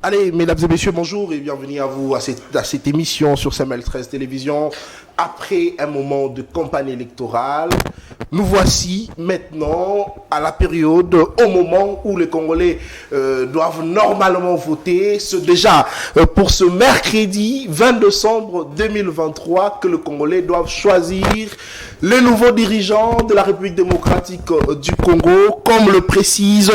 Allez, mesdames et messieurs, bonjour et bienvenue à vous à cette émission sur CML13 Télévision. Après un moment de campagne électorale, nous voici maintenant à la période, au moment où les Congolais doivent normalement voter. C'est déjà pour ce mercredi 20 décembre 2023 que les Congolais doivent choisir les nouveaux dirigeants de la République démocratique du Congo, comme le précise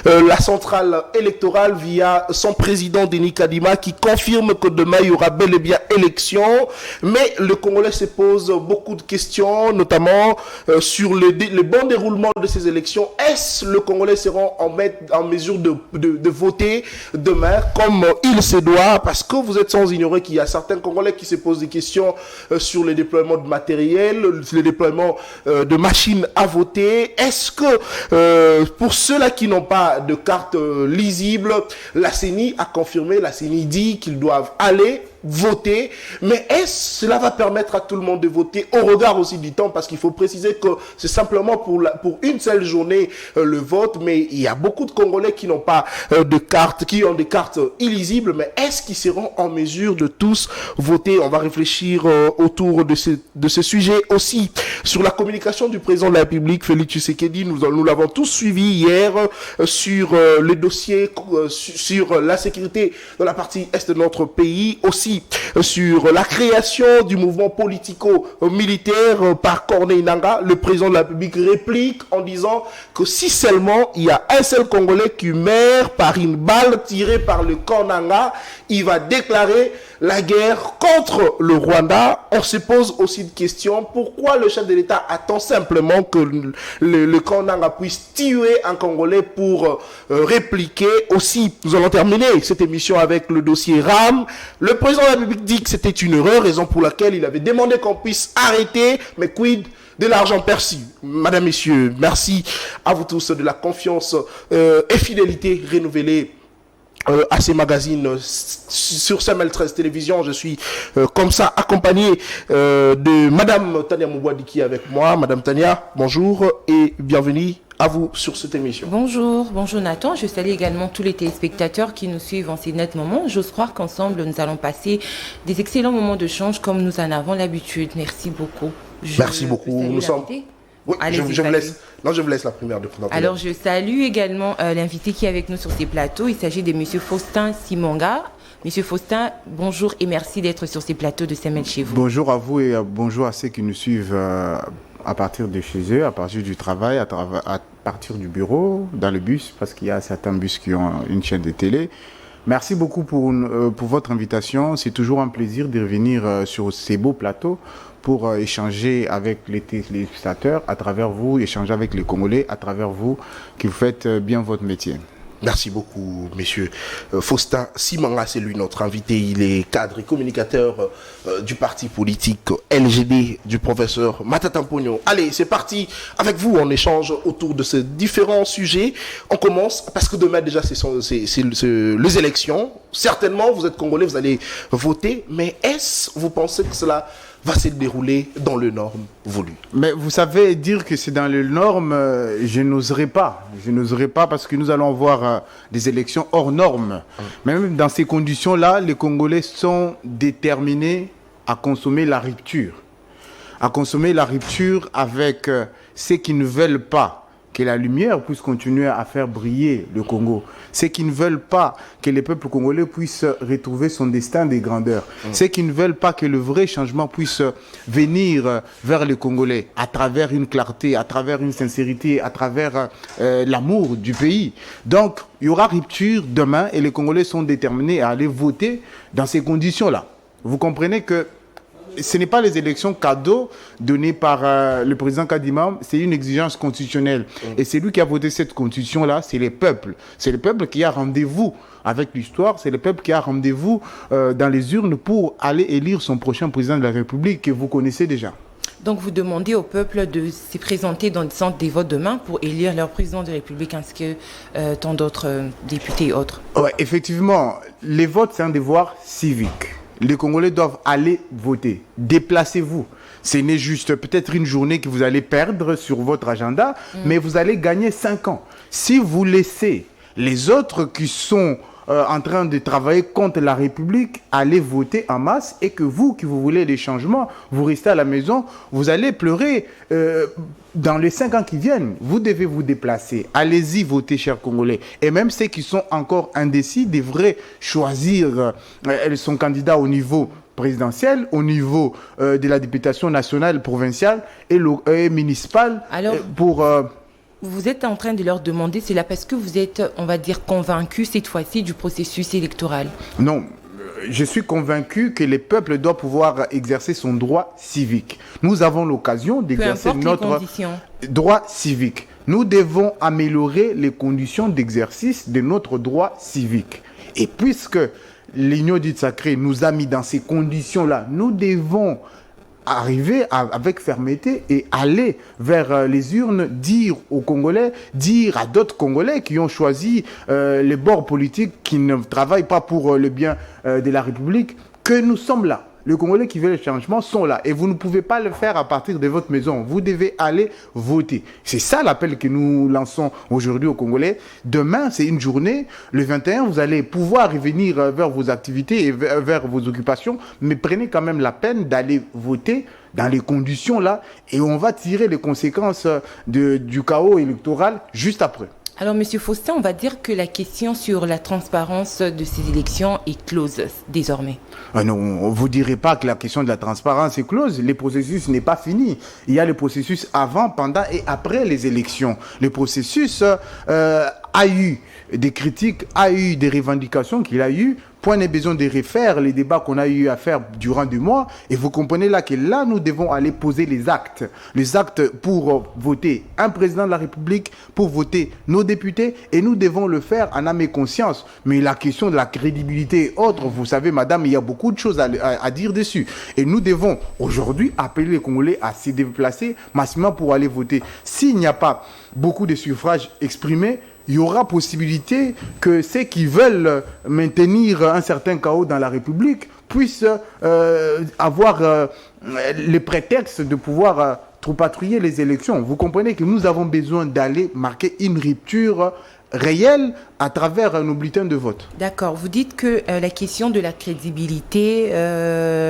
la centrale électorale via son président Denis Kadima, qui confirme que demain il y aura bel et bien élection. Mais le Congolais se pose beaucoup de questions, notamment sur le bon déroulement de ces élections. Est-ce le Congolais seront en mesure de voter demain comme il se doit? Parce que vous êtes sans ignorer qu'il y a certains Congolais qui se posent des questions sur le déploiement de matériel, le déploiement de machines à voter. Est-ce que pour ceux-là qui n'ont pas de carte lisible, la CENI a confirmé, la CENI dit qu'ils doivent aller voter, mais est-ce cela va permettre à tout le monde de voter au regard aussi du temps, parce qu'il faut préciser que c'est simplement pour une seule journée le vote, mais il y a beaucoup de Congolais qui n'ont pas de cartes, qui ont des cartes illisibles, mais est-ce qu'ils seront en mesure de tous voter? On va réfléchir autour de ce sujet aussi. Sur la communication du président de la République, Félix Tshisekedi, nous l'avons tous suivi hier sur le dossier, sur la sécurité dans la partie est de notre pays, aussi sur la création du mouvement politico-militaire par Corneille Nangaa. Le président de la République réplique en disant que si seulement il y a un seul Congolais qui meurt par une balle tirée par le camp Nangaa, il va déclarer la guerre contre le Rwanda. On se pose aussi de questions. Pourquoi le chef de l'État attend simplement que le camp Nangaa puisse tuer un Congolais pour répliquer? Aussi, nous allons terminer cette émission avec le dossier RAM. Le président de la République dit que c'était une erreur, raison pour laquelle il avait demandé qu'on puisse arrêter, mais quid de l'argent perçu? Madame, messieurs, merci à vous tous de la confiance et fidélité renouvelée à ces magazines sur CML13 Télévision. Je suis comme ça accompagné de Madame Tania Moubouadiki avec moi. Madame Tania, bonjour et bienvenue à vous sur cette émission. Bonjour Nathan. Je salue également tous les téléspectateurs qui nous suivent en ces nets moments. J'ose croire qu'ensemble, nous allons passer des excellents moments de change comme nous en avons l'habitude. Merci beaucoup. Merci beaucoup. Nous sommes... Oui, je vous laisse. Non, je vous laisse la première de présenter. Alors, je salue également l'invité qui est avec nous sur ces plateaux. Il s'agit de M. Faustin Simonga. Monsieur Faustin, bonjour et merci d'être sur ces plateaux de CML chez vous. Bonjour à vous et bonjour à ceux qui nous suivent à partir de chez eux, à partir du travail, à partir du bureau, dans le bus, parce qu'il y a certains bus qui ont une chaîne de télé. Merci beaucoup pour votre invitation. C'est toujours un plaisir de revenir sur ces beaux plateaux pour échanger avec les téléspectateurs à travers vous, échanger avec les Congolais à travers vous, qui vous faites bien votre métier. Merci beaucoup, messieurs. Faustin Simonga, c'est lui notre invité. Il est cadre et communicateur du parti politique LGD du professeur Matata Mpogno. Allez, c'est parti avec vous. On échange autour de ces différents sujets. On commence parce que demain déjà, c'est les élections. Certainement, vous êtes Congolais, vous allez voter. Mais vous pensez que cela va se dérouler dans les normes voulues? Mais vous savez, dire que c'est dans les normes, je n'oserais pas. Je n'oserais pas parce que nous allons avoir des élections hors normes. Mais même dans ces conditions-là, les Congolais sont déterminés à consommer la rupture. À consommer la rupture avec ceux qui ne veulent pas que la lumière puisse continuer à faire briller le Congo. Ceux qui ne veulent pas que le peuple congolais puisse retrouver son destin de grandeur. Ceux qui ne veulent pas que le vrai changement puisse venir vers les Congolais à travers une clarté, à travers une sincérité, à travers l'amour du pays. Donc, il y aura rupture demain et les Congolais sont déterminés à aller voter dans ces conditions-là. Vous comprenez que ce n'est pas les élections cadeaux données par le président Kadima, c'est une exigence constitutionnelle. Et c'est lui qui a voté cette constitution-là, c'est les peuples. C'est le peuple qui a rendez-vous avec l'histoire, c'est le peuple qui a rendez-vous dans les urnes pour aller élire son prochain président de la République que vous connaissez déjà. Donc vous demandez au peuple de se présenter dans le centre des votes demain pour élire leur président de la République ainsi que tant d'autres députés et autres. Ouais, effectivement, les votes, c'est un devoir civique. Les Congolais doivent aller voter. Déplacez-vous. Ce n'est juste peut-être une journée que vous allez perdre sur votre agenda, mais vous allez gagner 5 ans. Si vous laissez Les autres qui sont en train de travailler contre la République, allez voter en masse, et que vous, qui vous voulez des changements, vous restez à la maison, vous allez pleurer dans les 5 ans qui viennent. Vous devez vous déplacer. Allez-y voter, chers Congolais. Et même ceux qui sont encore indécis devraient choisir son candidat au niveau présidentiel, au niveau de la députation nationale, provinciale et municipale. Alors, pour... vous êtes en train de leur demander cela parce que vous êtes, on va dire, convaincu cette fois-ci du processus électoral. Non, je suis convaincu que le peuple doit pouvoir exercer son droit civique. Nous avons l'occasion d'exercer notre droit civique. Nous devons améliorer les conditions d'exercice de notre droit civique. Et puisque l'Union dite sacrée nous a mis dans ces conditions-là, nous devons arriver avec fermeté et aller vers les urnes, dire aux Congolais, dire à d'autres Congolais qui ont choisi les bords politiques, qui ne travaillent pas pour le bien de la République, que nous sommes là. Les Congolais qui veulent le changement sont là. Et vous ne pouvez pas le faire à partir de votre maison. Vous devez aller voter. C'est ça l'appel que nous lançons aujourd'hui aux Congolais. Demain, c'est une journée. Le 21, vous allez pouvoir revenir vers vos activités et vers vos occupations. Mais prenez quand même la peine d'aller voter dans les conditions là. Et on va tirer les conséquences du chaos électoral juste après. Alors, M. Faustin, on va dire que la question sur la transparence de ces élections est close désormais. Non, on ne vous dirait pas que la question de la transparence est close. Le processus n'est pas fini. Il y a le processus avant, pendant et après les élections. Le processus a eu des critiques, a eu des revendications qu'il a eu. Point n'est besoin de refaire les débats qu'on a eu à faire durant 2 mois. Et vous comprenez là que là, nous devons aller poser les actes. Les actes pour voter un président de la République, pour voter nos députés. Et nous devons le faire en âme et conscience. Mais la question de la crédibilité et autres, vous savez, madame, il y a beaucoup de choses à dire dessus. Et nous devons aujourd'hui appeler les Congolais à se déplacer massivement pour aller voter. S'il n'y a pas beaucoup de suffrages exprimés, il y aura possibilité que ceux qui veulent maintenir un certain chaos dans la République puissent avoir le prétexte de pouvoir patrouiller les élections. Vous comprenez que nous avons besoin d'aller marquer une rupture réelle à travers nos bulletins de vote. D'accord. Vous dites que la question de la crédibilité,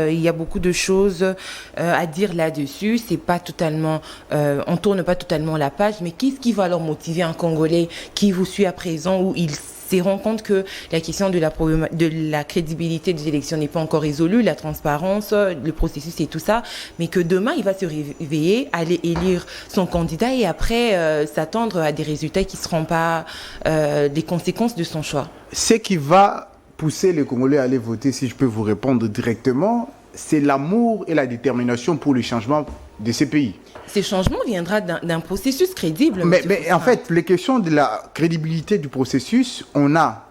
il y a beaucoup de choses à dire là-dessus. C'est pas totalement, on tourne pas totalement la page. Mais qu'est-ce qui va alors motiver un Congolais qui vous suit à présent, où il se rend compte que la question de la crédibilité des élections n'est pas encore résolue, la transparence, le processus et tout ça, mais que demain il va se réveiller, aller élire son candidat et après s'attendre à des résultats qui ne seront pas des conséquences de son choix. Ce qui va pousser les Congolais à aller voter, si je peux vous répondre directement, c'est l'amour et la détermination pour le changement de ces pays. Ce changement viendra d'un processus crédible. Mais en fait, les questions de la crédibilité du processus, on a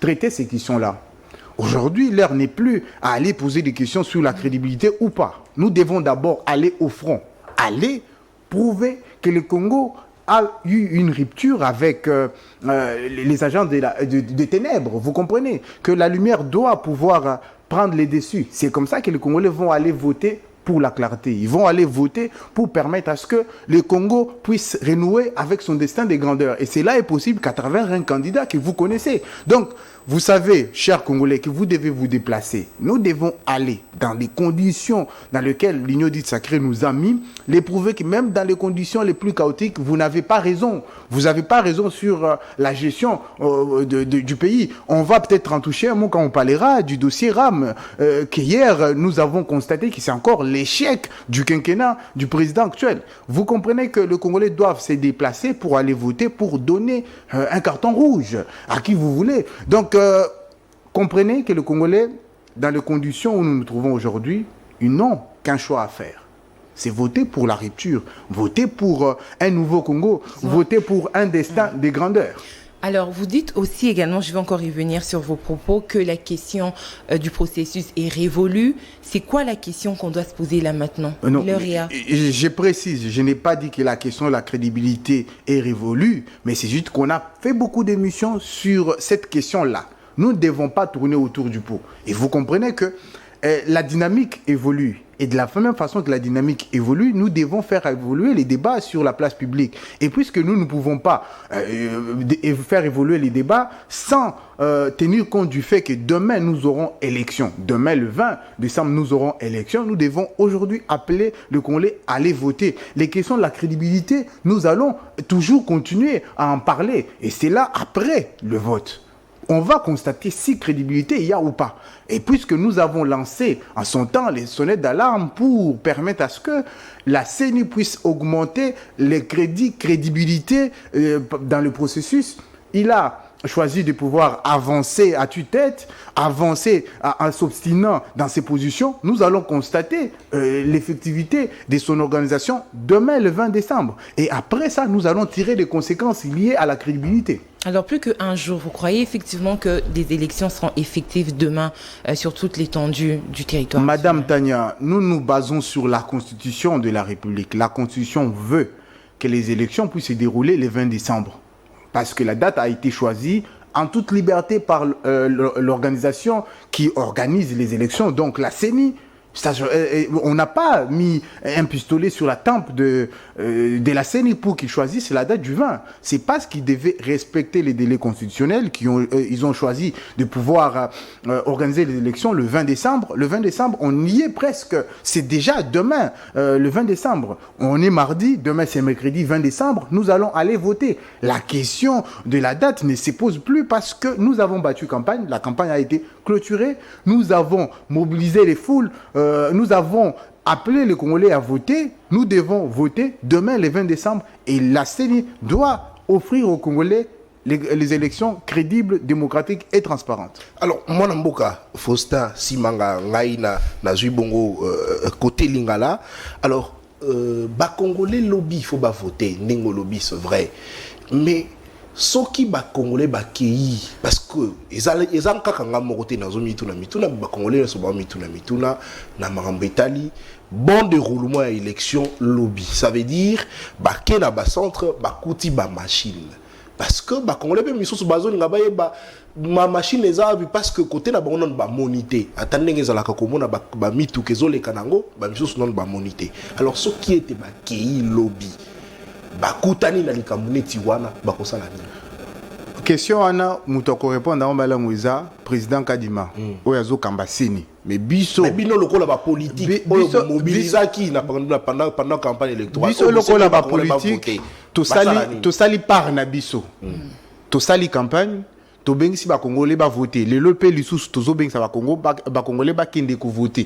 traité ces questions-là. Aujourd'hui, l'heure n'est plus à aller poser des questions sur la crédibilité ou pas. Nous devons d'abord aller au front, aller prouver que le Congo a eu une rupture avec les agents des ténèbres. Vous comprenez que la lumière doit pouvoir prendre les dessus. C'est comme ça que les Congolais vont aller voter pour la clarté. Ils vont aller voter pour permettre à ce que le Congo puisse renouer avec son destin de grandeur. Et cela est possible qu'à travers un candidat que vous connaissez. Donc, vous savez, chers Congolais, que vous devez vous déplacer. Nous devons aller dans les conditions dans lesquelles l'Union dite sacrée nous a mis, les prouver que même dans les conditions les plus chaotiques, vous n'avez pas raison. Vous n'avez pas raison sur la gestion du pays. On va peut-être en toucher un mot quand on parlera du dossier RAM, qu'hier, nous avons constaté que c'est encore l'échec du quinquennat du président actuel. Vous comprenez que les Congolais doivent se déplacer pour aller voter, pour donner un carton rouge à qui vous voulez. Donc, comprenez que les Congolais, dans les conditions où nous nous trouvons aujourd'hui, ils n'ont qu'un choix à faire. C'est voter pour la rupture, voter pour un nouveau Congo, voter pour un destin de grandeur. Alors, vous dites aussi également, je vais encore y venir sur vos propos, que la question du processus est révolue. C'est quoi la question qu'on doit se poser là maintenant? Non, je précise, je n'ai pas dit que la question de la crédibilité est révolue, mais c'est juste qu'on a fait beaucoup d'émissions sur cette question-là. Nous ne devons pas tourner autour du pot. Et vous comprenez que la dynamique évolue. Et de la même façon que la dynamique évolue, nous devons faire évoluer les débats sur la place publique. Et puisque nous ne pouvons pas faire évoluer les débats sans tenir compte du fait que demain nous aurons élection, demain le 20 décembre nous aurons élection, nous devons aujourd'hui appeler le Congolais à aller voter. Les questions de la crédibilité, nous allons toujours continuer à en parler. Et c'est là après le vote. On va constater si crédibilité il y a ou pas. Et puisque nous avons lancé en son temps les sonnettes d'alarme pour permettre à ce que la CENI puisse augmenter les crédibilité dans le processus, il a choisi de pouvoir avancer à tue-tête, avancer en s'obstinant dans ses positions. Nous allons constater l'effectivité de son organisation demain le 20 décembre. Et après ça, nous allons tirer des conséquences liées à la crédibilité. Alors, plus qu'un jour, vous croyez effectivement que des élections seront effectives demain sur toute l'étendue du territoire? Madame Tania, nous nous basons sur la Constitution de la République. La Constitution veut que les élections puissent se dérouler le 20 décembre. Parce que la date a été choisie en toute liberté par l'organisation qui organise les élections, donc la CENI. On n'a pas mis un pistolet sur la tempe de la CENI pour qu'ils choisissent la date du 20. C'est parce qu'ils devaient respecter les délais constitutionnels ils ont choisi de pouvoir organiser les élections le 20 décembre. Le 20 décembre, on y est presque. C'est déjà demain, le 20 décembre. On est mardi, demain c'est mercredi 20 décembre. Nous allons aller voter. La question de la date ne se pose plus parce que nous avons battu campagne. La campagne a été clôturée. Nous avons mobilisé les foules. Nous avons appelé les Congolais à voter. Nous devons voter demain, le 20 décembre. Et la CENI doit offrir aux Congolais les élections crédibles, démocratiques et transparentes. Alors, moi, Namboka, Faustin, Simanga, Ngaïna, Nazubongo, côté Lingala. Alors, Congolais lobby, il faut voter. Ningo lobby, c'est vrai. Mais soki Congolais kei parce que ezan kakanga mokote nazo mituna Congolais so ba mituna na marambetali bon déroulement à élection lobby, ça veut dire ke na centre kuti machine parce que Congolais be miso so bazoni ngabaye ma machine ezabi parce que côté na bango non monité atandenge ezalaka komona mitu kezoleka nango miso so non monité. Alors ce qui était kei lobby bakutani na likamune wana bakosala nini? Question ana mutoko répondre en bala Mouiza président Kadima oyazo kambasini mais bino lokola ba politique biso mobilisaki na pendant campagne électorale biso lokola ba politique to sali par na biso to sali campagne to bengisi ba Congolais ba voter le lope lisusu tozo bengisa ba Congo ba Congolais ba kende ko voter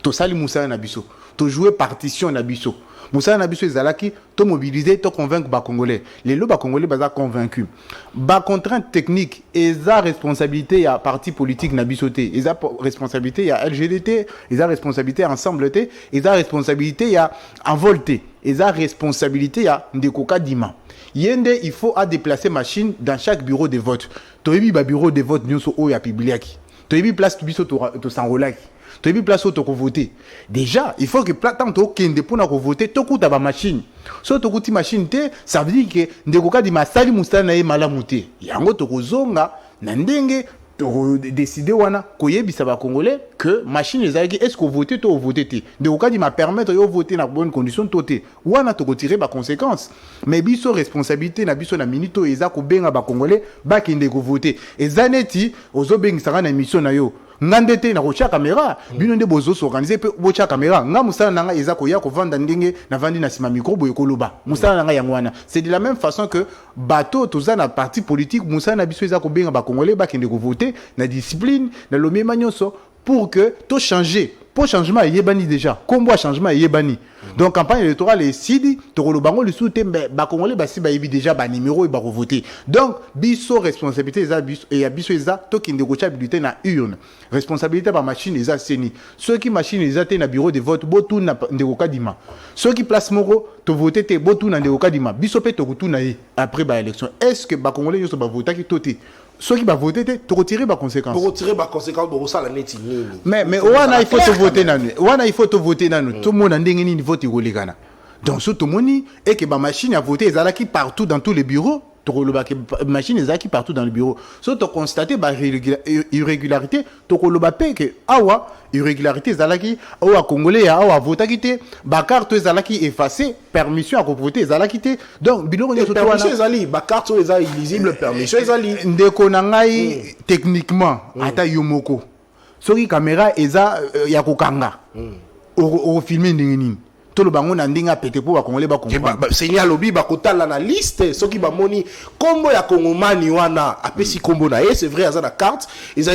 to sali musala na biso to jouer partition na biso musala na biso ezalaki to mobiliser to convaincre ba Congolais les lo ba Congolais baza convaincus ba contrainte technique eza responsabilité ya parti politique na biso te eza responsabilité ya LGDT eza responsabilité ensemble te eza responsabilité ya envolté eza responsabilité ya Ndeko Kadima yende il faut à déplacer machine dans chaque bureau de vote toyebi ba bureau de vote nyonso o ya publiaki toyebi place biso to s'enrolaki tu as mis place où tu as voté. Déjà, il faut que tant que tu as voté, tu as une machine. Si tu as une machine, ça veut dire que Ndeko Kadima sali musala na ye malamuté. Yango to kozonga na ndenge to décider wana koyebisa ba Congolais que machine ezaki est-ce que voter to voter te. Ndeko Kadima permettre yo voter na bonne condition toté. Wana to retirer ba conséquences. Mais biso responsabilité na biso na minito eza ko benga ba Congolais ba kende ko voter. Ezaneti ozobengisa na mission na yo. Ngandete na rocha caméra bino nde bozo s'organiser pe bocha caméra nga musala nanga eza ko ya ko vanda ndenge na vandi na sima micro boye koloba musala nanga yangwana. C'est de la même façon que bateau toza na parti politique musala na biso eza ko benga ba Congolais ba kende ko voter na discipline na lo mema nyonso pour que to changer pour changement yebani déjà combo changement yebani. Donc campagne électorale est sidi to kolobango le soute ba Congolais ba si ba yebi déjà ba numéro et ba voter. Donc biso responsabilité eza biso et ya biso eza to kende ko habilité na urne. Responsabilité par machine eza CENI. Ceux qui machine eza te na bureau de vote botu na Ndeko Kadima. Ceux qui place moko to voter te botu na Ndeko Kadima. Biso pe to kutu na ye après ba élection. Est-ce que ba Congolais yo so ba voter ki toté? Ceux qui va voter te retirer ba conséquence. Pour retirer ba conséquence pour ça la neti nini. Mais wana il faut te voter nanu. Wana il faut te voter nanu. Tout le monde ndenge ni vote ko legana. Donc ce tout moni et que ba machine à voter ezala qui partout dans tous les bureaux. machine ezaki partout dans le bureau. So to constater ba irrégularité, to koloba pe que awa irrégularité ezalaki awa congolais ya awa votaki te, ba carte ezalaki effacée, permission à voter ezalaki te. Donc biloko nyoso to wana permission ezali ba carte eza illisible, permission ezali ndeko na ngai techniquement ata yomoko. Soki caméra eza ya kokanga. O filmer ndenge nini. Tout le bango na ndinga pété pour Congolais ba comprendre. Seigneur lobby ba kotala na liste soki ba moni kombo ya kongomani wana apesi kombo na ye, c'est vrai aza na carte, ils a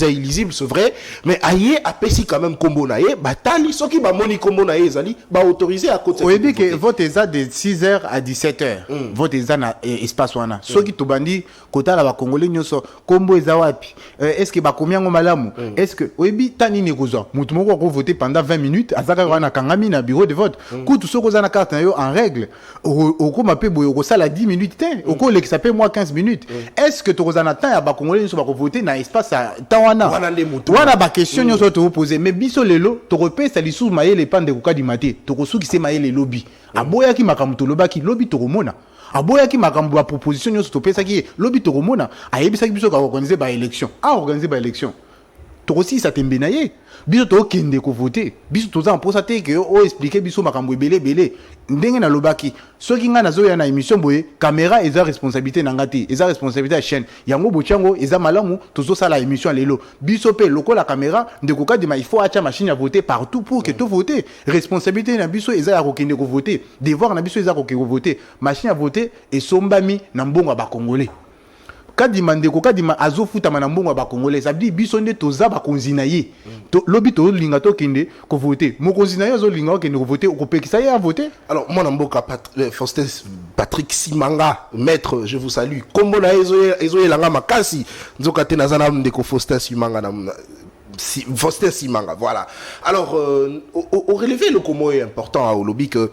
illisible, c'est vrai, mais aye apesi quand même kombo na ye, batali soki ba moni kombo na ye ezali ba autorisé à côté. Oui, bien que vote eza de 6h à 17h. Vote eza na espace wana. Soki to bandi kotala ba Congolais nyoso kombo eza wapi? Est-ce que ba combien ngo malamu? Est-ce que oyebi tani ne kozwa? Mutu moko ko voter pendant 20 minutes, azaka wana kangami na bureau de vote. Tout ce qu'on a carte en règle, au coup ma paix au ça la 10 minutes, au coup ça paie moi 15 minutes. Est-ce que tu as un temps à ba congolais sur ba voter dans espace à tawana? Voilà ba question nous te poser mais biso lelo to repé ça li sous maye les pande ko di maté to ko sou ki se maye les lobby. Aboya ki makambo to loba ki lobby to romona. Aboya ki makambo ba proposition nous to pesa ki lobby to romona. Ayebisa ki biso ka organiser ba élection. A organiser ba élection. To aussi ça tembe na ye. Biso to kende ko voter. Biso to za mposa te que o expliquer biso makambo belé. Ndenge na lobaki. Soki nga nazo ya na émission boye, caméra eza responsabilité na ngati, eza responsabilité à chaîne. Yango bochango eza malamu tozo sala émission lelo. Biso pe loko la caméra ndeko ka dima il faut acha machine à voter partout pour que to voter. Responsabilité na biso eza ya ko kende ko voter. Devoir na biso eza ko voter. Machine à voter et sombami na mbongo ba congolais. Kadima ndeko kadima azofuta mana mbongo ba congolais ça veut dire biso nde toza ba konzina ye to lobi to linga to kende ko voter mo konzina ye zo linga kende ko voter ko pekisa ye a voter. Alors moi namboka Faustin Patrick Simanga maître, je vous salue kombo na ezo elanga makasi nzoka te nazana ndeko Faustin Simanga na Faustin Simanga, voilà. Alors au relevé le komo est important au lobby que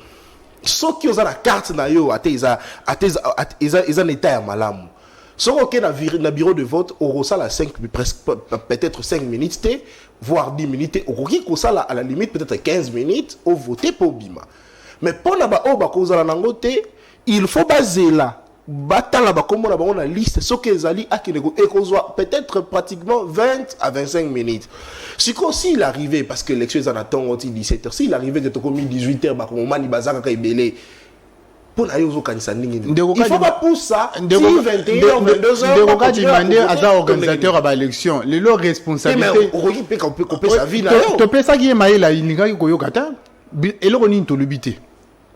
ceux qui ont la carte na yo ateza état ya malamu. Si on est dans le bureau de vote, on a peut-être 5 minutes, voire 10 minutes, on a à la limite peut-être 15 minutes, on vote pour Bima. Mais pour il faut baser là. Comme la liste, ce qu'ils allaient peut-être pratiquement 20 à 25 minutes. Si il arrivait, parce que l'élection est en attendant 17h, s'il arrivait que tu as commis 18h, il faut pas pousser ça. Si 21h, 22h, tu demander à organisateur à l'élection. Les lots responsabilités. On peut sa vie là. Tu peux ça qui est maïla, il n'y a pas de et l'on est tolobité.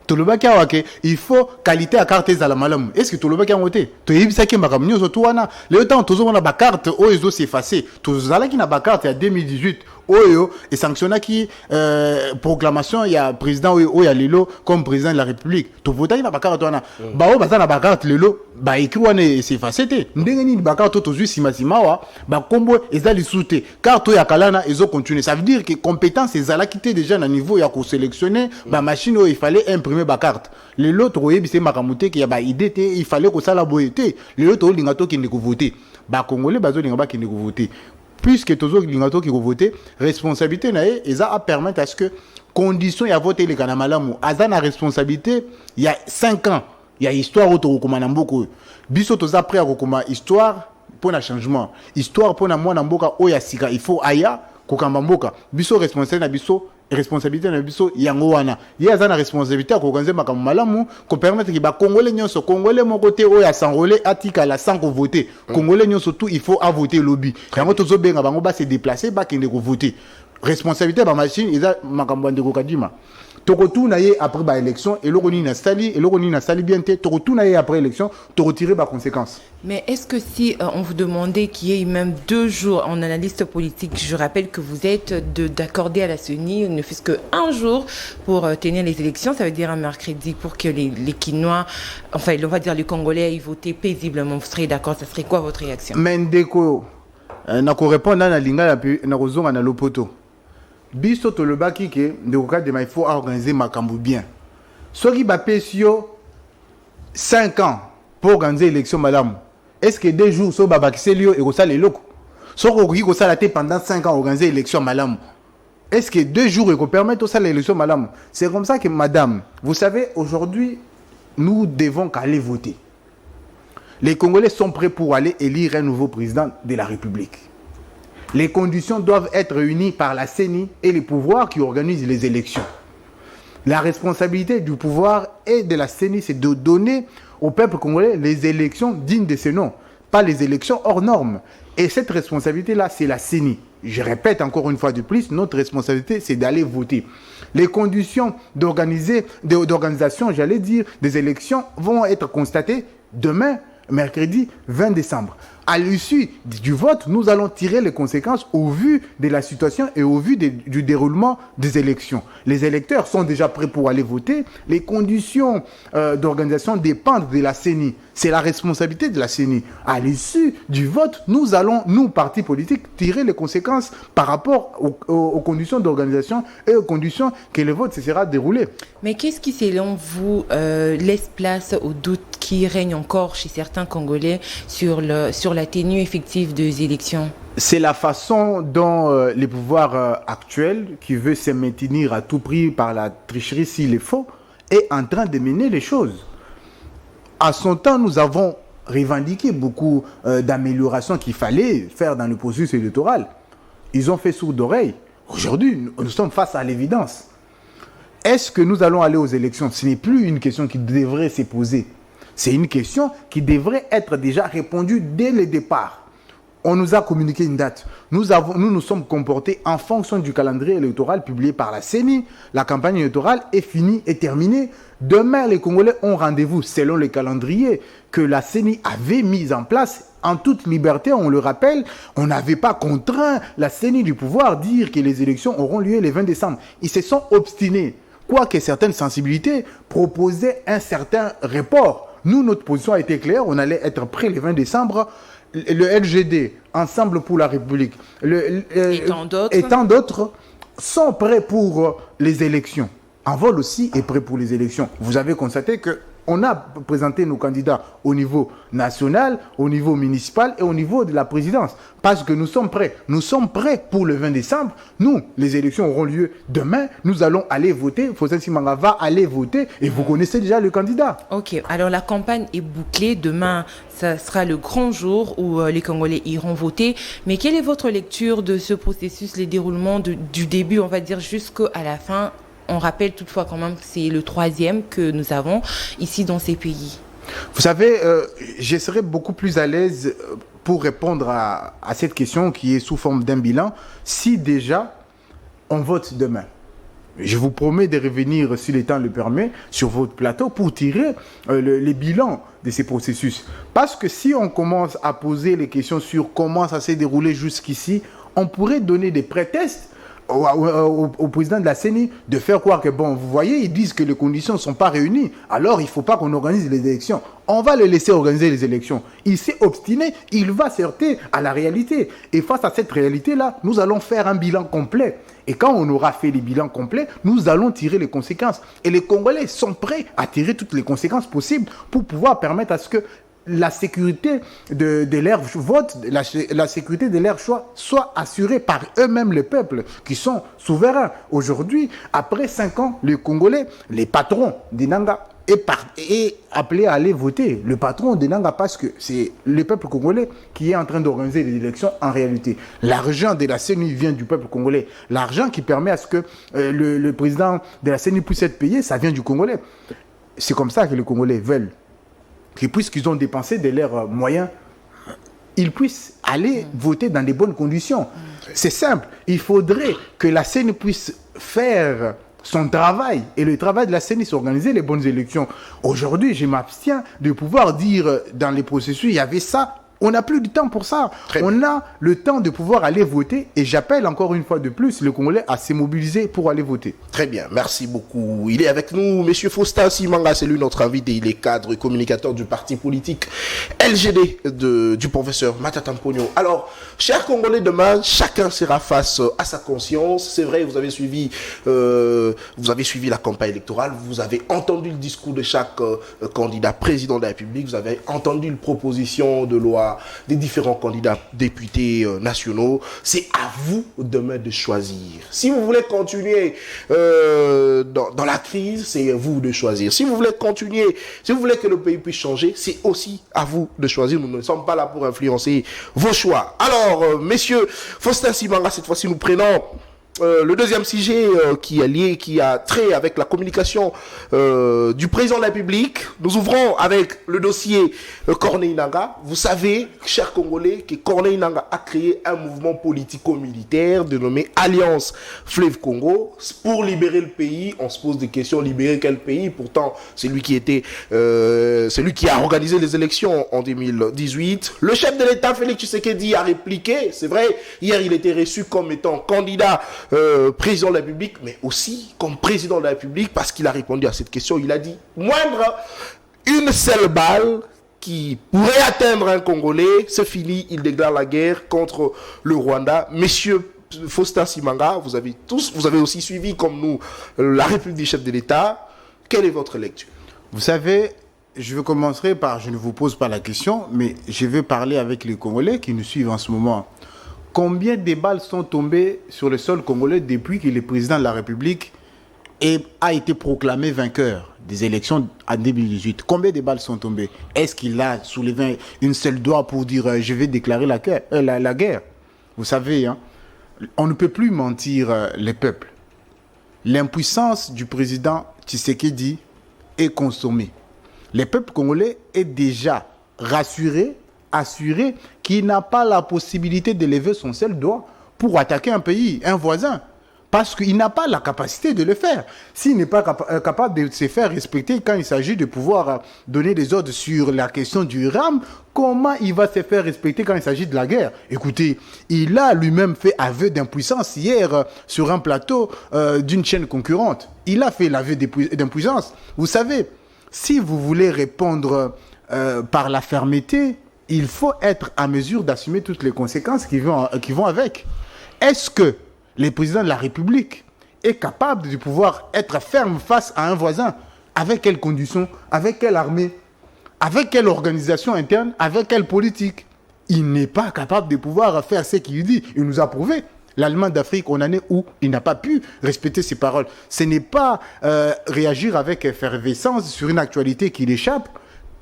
Tolobaki awake, il faut qualité à carte za la malamu. Est-ce que tolobaki ngote? To yebisa ki makamnyo zo tuana. Le temps tozo na ba carte o ezo s'effacer. Tozala ki na ba carte ya 2018 oyo et sanctionna qui proclamation il y a président o ya lelo comme président de la République. To vota na ba carte wana. Ba o baza na ba carte lelo ba écrit wana s'effacer te. Ndenge ni ba carte to zu sima wa ba kombo ezali soute. Carte ya kalana ezo continuer. Ça veut dire que compétence ezala qui déjà na niveau ya ko sélectionner ba machine il fallait imprimer ba carte. Les autres oyebise makamute ki ya ba idée te, il fallait que ça la boyete. Les autres linga to ki ndeko voter. Ba congolais bazo linga ba ki ndeko voter. Puisque tozo linga to ki voter, responsabilité na eza a permettre à ce que conditions ya voter les kana malamu. Aza na responsabilité, il y a 5 ans, il y a histoire auto komana mboko. Biso toza prêt à kokoma histoire pour un changement. Histoire pour na mwana mboka oya sika, il faut aya kokamba mboka. Biso responsable na biso responsabilité na biso yango wana yaza na responsabilité ko organiser makambo malamu ko permettre que ba congolais nyonso congolais mon côté o ya s'enrôler atika la sans ko voter congolais nyonso tout il faut à voter lobby yango tozo benga bango ba se déplacer ba kende ko voter responsabilité ba machine eza makambo ndeko kadima toko tuna ye après ba élection et loko ni na sali bien te toko tuna ye après élection to retirer ba conséquences. Mais est-ce que si on vous demandait qu'il y ait même 2 jours en analyste politique, je rappelle que vous êtes d'accorder à la CENI ne fût-ce qu'un jour pour tenir les élections, ça veut dire un mercredi pour que les Quinois, enfin on va dire les Congolais aillent voter paisiblement, vous seriez d'accord? Ça serait quoi votre réaction? Mendeko na ko répondre na linga na kozonga na lopoto. Biso to le baki ke ndeko de il faut organiser makambo bien. Soki ba pesio 5 ans pour organiser l'élection malamu. Est-ce que 2 jours so ba bakiselio et ko sala eloko? So ko ko sala te pendant 5 ans organiser l'élection malamu. Est-ce que 2 jours et ko permettre ça l'élection malamu? C'est comme ça que madame, vous savez aujourd'hui nous devons qu'aller voter. Les Congolais sont prêts pour aller élire un nouveau président de la République. Les conditions doivent être réunies par la CENI et les pouvoirs qui organisent les élections. La responsabilité du pouvoir et de la CENI, c'est de donner au peuple congolais les élections dignes de ce nom, pas les élections hors normes. Et cette responsabilité-là, c'est la CENI. Je répète encore une fois de plus, notre responsabilité, c'est d'aller voter. Les conditions d'organisation, j'allais dire, des élections vont être constatées demain, mercredi 20 décembre. À l'issue du vote, nous allons tirer les conséquences au vu de la situation et au vu du déroulement des élections. Les électeurs sont déjà prêts pour aller voter. Les conditions d'organisation dépendent de la CENI. C'est la responsabilité de la CENI. À l'issue du vote, nous allons, nous, partis politiques, tirer les conséquences par rapport aux conditions d'organisation et aux conditions que le vote se sera déroulé. Mais qu'est-ce qui, selon vous, laisse place au doute qui règne encore chez certains Congolais sur la tenue effective des élections? C'est la façon dont les pouvoirs actuels, qui veulent se maintenir à tout prix par la tricherie s'il est faux, est en train de mener les choses. À son temps, nous avons revendiqué beaucoup d'améliorations qu'il fallait faire dans le processus électoral. Ils ont fait sourd d'oreille. Aujourd'hui, nous sommes face à l'évidence. Est-ce que nous allons aller aux élections? Ce n'est plus une question qui devrait se poser. C'est une question qui devrait être déjà répondue dès le départ. On nous a communiqué une date. Nous nous sommes comportés en fonction du calendrier électoral publié par la CENI. La campagne électorale est finie et terminée. Demain, les Congolais ont rendez-vous selon le calendrier que la CENI avait mis en place en toute liberté. On le rappelle, on n'avait pas contraint la CENI du pouvoir dire que les élections auront lieu le 20 décembre. Ils se sont obstinés. Quoique certaines sensibilités proposaient un certain report. Nous, notre position a été claire. On allait être prêt le 20 décembre. Le LGD, Ensemble pour la République, et tant d'autres sont prêts pour les élections. Envol aussi est prêt pour les élections. Vous avez constaté qu'on a présenté nos candidats au niveau national, au niveau municipal et au niveau de la présidence. Parce que nous sommes prêts. Nous sommes prêts pour le 20 décembre. Nous, les élections auront lieu demain. Nous allons aller voter. Fossé Simanga va aller voter. Et vous connaissez déjà le candidat. Ok, alors la campagne est bouclée. Demain, ça sera le grand jour où les Congolais iront voter. Mais quelle est votre lecture de ce processus, les déroulements du début, on va dire, jusqu'à la fin? On rappelle toutefois quand même que c'est le 3e que nous avons ici dans ces pays. Vous savez, je serais beaucoup plus à l'aise pour répondre à cette question qui est sous forme d'un bilan si déjà on vote demain. Je vous promets de revenir, si le temps le permet, sur votre plateau pour tirer les bilans de ces processus. Parce que si on commence à poser les questions sur comment ça s'est déroulé jusqu'ici, on pourrait donner des prétextes au président de la CENI de faire croire que, bon, vous voyez, ils disent que les conditions ne sont pas réunies, alors il ne faut pas qu'on organise les élections. On va le laisser organiser les élections. Il s'est obstiné, il va se heurter à la réalité. Et face à cette réalité-là, nous allons faire un bilan complet. Et quand on aura fait les bilans complets, nous allons tirer les conséquences. Et les Congolais sont prêts à tirer toutes les conséquences possibles pour pouvoir permettre à ce que la sécurité de leur vote, la sécurité de leur choix soit assurée par eux-mêmes, les peuples qui sont souverains. Aujourd'hui, après 5 ans, les Congolais, les patrons d'Inanga, est appelé à aller voter. Le patron d'Inanga, parce que c'est le peuple congolais qui est en train d'organiser les élections en réalité. L'argent de la CENI vient du peuple congolais. L'argent qui permet à ce que le président de la CENI puisse être payé, ça vient du Congolais. C'est comme ça que les Congolais veulent. Que puisqu'ils ont dépensé de leurs moyens, ils puissent aller voter dans des bonnes conditions. C'est simple. Il faudrait que la CENI puisse faire son travail. Et le travail de la CENI, c'est organiser les bonnes élections. Aujourd'hui, je m'abstiens de pouvoir dire dans les processus, il y avait ça. On n'a plus de temps pour ça. On a le temps de pouvoir aller voter. Et j'appelle encore une fois de plus le Congolais à se mobiliser pour aller voter. Très bien, merci beaucoup. Il est avec nous, M. Faustin Simanga, c'est lui notre invité. Il est cadre et communicateur du parti politique LGD du professeur Matata Mponyo. Alors, chers Congolais, demain, chacun sera face à sa conscience. C'est vrai, vous avez suivi la campagne électorale, vous avez entendu le discours de chaque candidat président de la République, vous avez entendu une proposition de loi choix des différents candidats députés nationaux. C'est à vous demain de choisir. Si vous voulez continuer dans la crise, c'est à vous de choisir. Si vous voulez continuer, si vous voulez que le pays puisse changer, c'est aussi à vous de choisir. Nous ne sommes pas là pour influencer vos choix. Alors, messieurs, Faustin Simanga, cette fois-ci, nous prenons le deuxième sujet qui est lié, qui a trait avec la communication du président de la République. Nous ouvrons avec le dossier Corneille Nangaa. Vous savez, chers Congolais, que Corneille Nangaa a créé un mouvement politico-militaire dénommé Alliance Fleuve Congo pour libérer le pays. On se pose des questions, libérer quel pays? Pourtant, c'est lui qui a organisé les élections en 2018. Le chef de l'État, Félix Tshisekedi, a répliqué. C'est vrai, hier, il était reçu comme étant candidat président de la République, mais aussi comme président de la République, parce qu'il a répondu à cette question. Il a dit, moindre une seule balle qui pourrait atteindre un Congolais, c'est fini, il déclare la guerre contre le Rwanda. Messieurs Faustin Simanga, vous avez aussi suivi, comme nous, la République du chef de l'État. Quelle est votre lecture? Vous savez, je commencer par, je ne vous pose pas la question, mais je vais parler avec les Congolais qui nous suivent en ce moment. Combien de balles sont tombées sur le sol congolais depuis que le président de la République a été proclamé vainqueur des élections en 2018? Combien de balles sont tombées? Est-ce qu'il a soulevé une seule doigt pour dire je vais déclarer la guerre? Vous savez, hein, on ne peut plus mentir les peuples. L'impuissance du président Tshisekedi est consommée. Le peuple congolais est déjà rassuré, assuré qu'il n'a pas la possibilité de lever son seul doigt pour attaquer un pays, un voisin, parce qu'il n'a pas la capacité de le faire. S'il n'est pas capable de se faire respecter quand il s'agit de pouvoir donner des ordres sur la question du RAM, comment il va se faire respecter quand il s'agit de la guerre? Écoutez, il a lui-même fait aveu d'impuissance hier sur un plateau d'une chaîne concurrente. Il a fait l'aveu d'impuissance. Vous savez, si vous voulez répondre par la fermeté, il faut être à mesure d'assumer toutes les conséquences qui vont avec. Est-ce que le président de la République est capable de pouvoir être ferme face à un voisin? Avec quelles conditions? Avec quelle armée? Avec quelle organisation interne? Avec quelle politique? Il n'est pas capable de pouvoir faire ce qu'il dit. Il nous a prouvé. L'Allemagne d'Afrique, on en est où il n'a pas pu respecter ses paroles. Ce n'est pas réagir avec effervescence sur une actualité qui l'échappe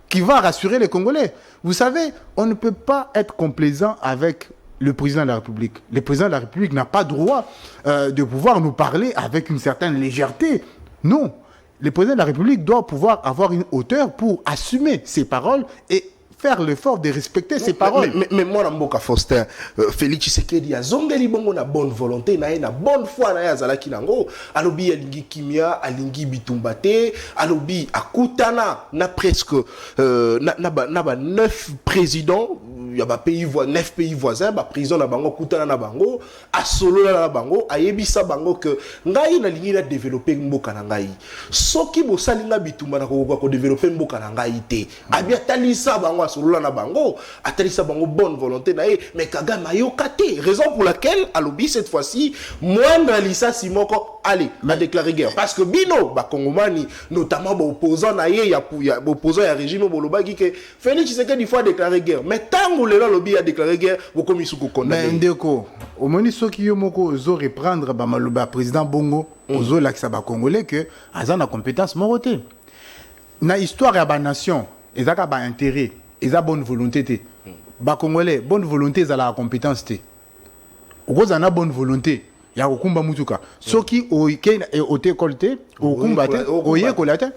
qui va rassurer les Congolais. Vous savez, on ne peut pas être complaisant avec le président de la République. Le président de la République n'a pas droit de pouvoir nous parler avec une certaine légèreté. Non. Le président de la République doit pouvoir avoir une hauteur pour assumer ses paroles et faire l'effort de respecter ses paroles. Mais moi, Mboka Faustin, Félix Tshisekedi, a zongeli bongo na bonne volonté, na bonne foi na yazalaki nango, alobi alingi kimia, alingi bitumbate, alobi akutana na presque na 9 présidents, il y a 9 pays voisins, ba président na bango kutana na bango, asolo na bango, ayebisa bango que ngai na lingi na développer mboka na ngai. Soki bo salinga bitumba na ko développer mboka na ngai te. Abia talisa bango solo na bango, atalisa bango bonne volonté na mais Kagame ayokate, raison pour laquelle alobi cette fois-ci moindre lisa simoko allez m'a déclaré guerre parce que bino ba kongomani notamment ba opposant na ya opposant ya régime bolobaki que Félix Tshisekedi fois déclaré guerre mais tango le lobby a déclaré guerre beaucoup misuko condamné mais ndeko au moni soki yo moko zo reprendre ba maloba président Bongo ozo lakisa ba congolais que azana compétence moroté na histoire ya ba nation ezaka ba intérêt ils ont bonne volonté. Ba Congolais, bonne volonté, ils ont la compétence. Ils ont la bonne volonté. Il y a un mutuka. Ceux qui ont été colté,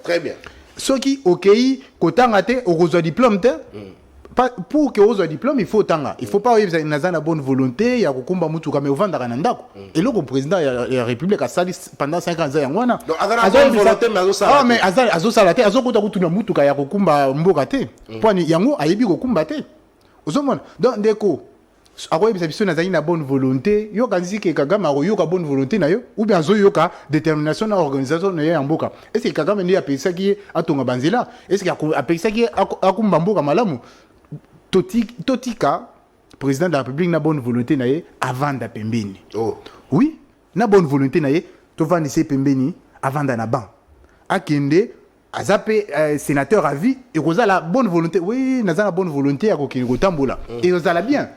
très bien. Ceux qui ont été colté, ont diplôme. Pour que vous ayez diplôme, il faut tanga. Il faut pas avoir une bonne volonté, il y a un mutuka, mais au vent d'Aranandako. Et le président de la République a sali pendant 5 ans. Donc, bonne volonté, mais ah, mais azo salate, azo kota kutuna mutuka ya kokumba mbokate. Pwani yango ayebi kokumba te. Ozomona. Donc ndeko akoye biso nazali na bonne volonté, yo kanisi ke Kagame akoyoka bonne volonté na yo ou bien azoyoka détermination na organisation na yo ya mboka. Est-ce que Kagame ndi apesa ki atonga banzela? Est-ce que apesa ki akumba mboka malamu? Totika, président de la République, n'a bonne volonté avant de pembeni. Oh. Oui, n'a bonne volonté to vanise pembeni avant d'anaban. Akende Azapé, sénateur à vie, et Rosa la bonne volonté. Oui, Naza la bonne volonté à Kokine Rotambola. Et Rosa la bien.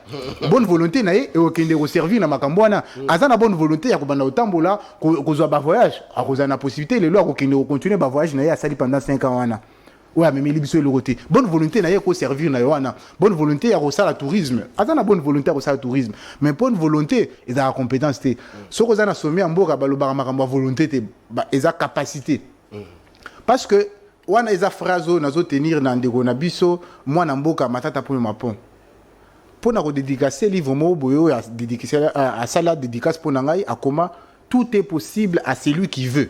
Bonne volonté, naïe, et Okinde Roservi, na Makambouana. Aza la bonne volonté à Kobana Otambola, Kozoa ba voyage. A Rosa na possibilité, les lois Kokine continuer ba voyage, naïe, à Sali pendant 5 ans. Ouais, mais Mélibiso et le côté. Bonne volonté, naïe, ko servir na Yoana. Bonne volonté à Rosa la tourisme. Aza la bonne volonté à Rosa la tourisme. Mais bonne volonté, ils ont la compétence. Ce Rosa na sommet en Boga, Baloba, Makamba volonté, ils ont capacité. Parce que wana eza phrase nazo tenir na ndeko na biso mwana mboka matata pour mapon pour na ko dédicacer livre mo boyo ya dédicacer à sala dédicace pour ngai akoma tout est possible à celui qui veut.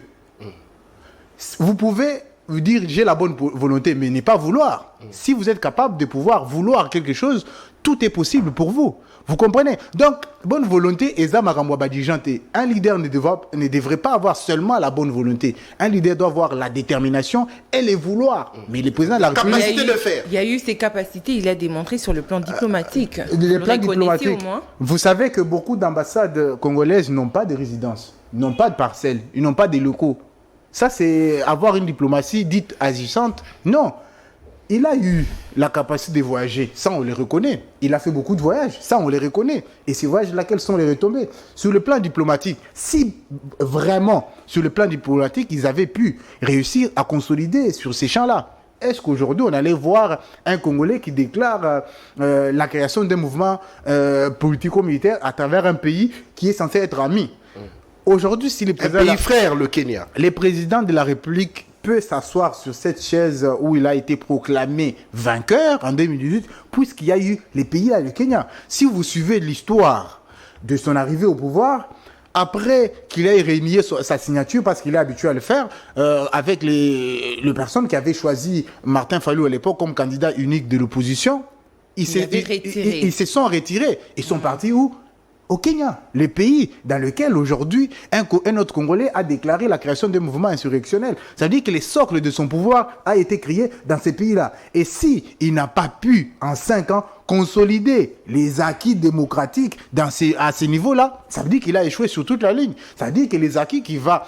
Vous pouvez vous dire j'ai la bonne volonté mais ne pas vouloir. Si vous êtes capable de pouvoir vouloir quelque chose, tout est possible pour vous. Vous comprenez? Donc, bonne volonté, un leader ne devrait pas avoir seulement la bonne volonté. Un leader doit avoir la détermination et les vouloir. Mais le président de la République... Capacité de faire. Il y a eu ses capacités, il a démontré sur le plan diplomatique. Le plan diplomatique. Vous savez que beaucoup d'ambassades congolaises n'ont pas de résidence, n'ont pas de parcelles, ils n'ont pas de locaux. Ça, c'est avoir une diplomatie dite agissante. Non. Il a eu la capacité de voyager, ça on les reconnaît. Il a fait beaucoup de voyages, ça on les reconnaît. Et ces voyages-là, quelles sont les retombées? Sur le plan diplomatique, si vraiment, sur le plan diplomatique, ils avaient pu réussir à consolider sur ces champs-là, est-ce qu'aujourd'hui on allait voir un Congolais qui déclare la création d'un mouvement politico-militaire à travers un pays qui est censé être ami? Aujourd'hui, si les présidents... Un pays frère, le Kenya. Les présidents de la République peut s'asseoir sur cette chaise où il a été proclamé vainqueur en 2018, puisqu'il y a eu les pays là, le Kenya. Si vous suivez l'histoire de son arrivée au pouvoir, après qu'il ait réuni sa signature, parce qu'il est habitué à le faire, avec les personnes qui avaient choisi Martin Fayulu à l'époque comme candidat unique de l'opposition, ils se sont retirés. Ils sont partis où? Au Kenya, le pays dans lequel aujourd'hui un autre Congolais a déclaré la création d'un mouvement insurrectionnel. Ça veut dire que le socle de son pouvoir a été créé dans ces pays-là. Et si il n'a pas pu, en 5 ans, consolider les acquis démocratiques à ce niveau-là, ça veut dire qu'il a échoué sur toute la ligne. Ça veut dire que les acquis qu'il a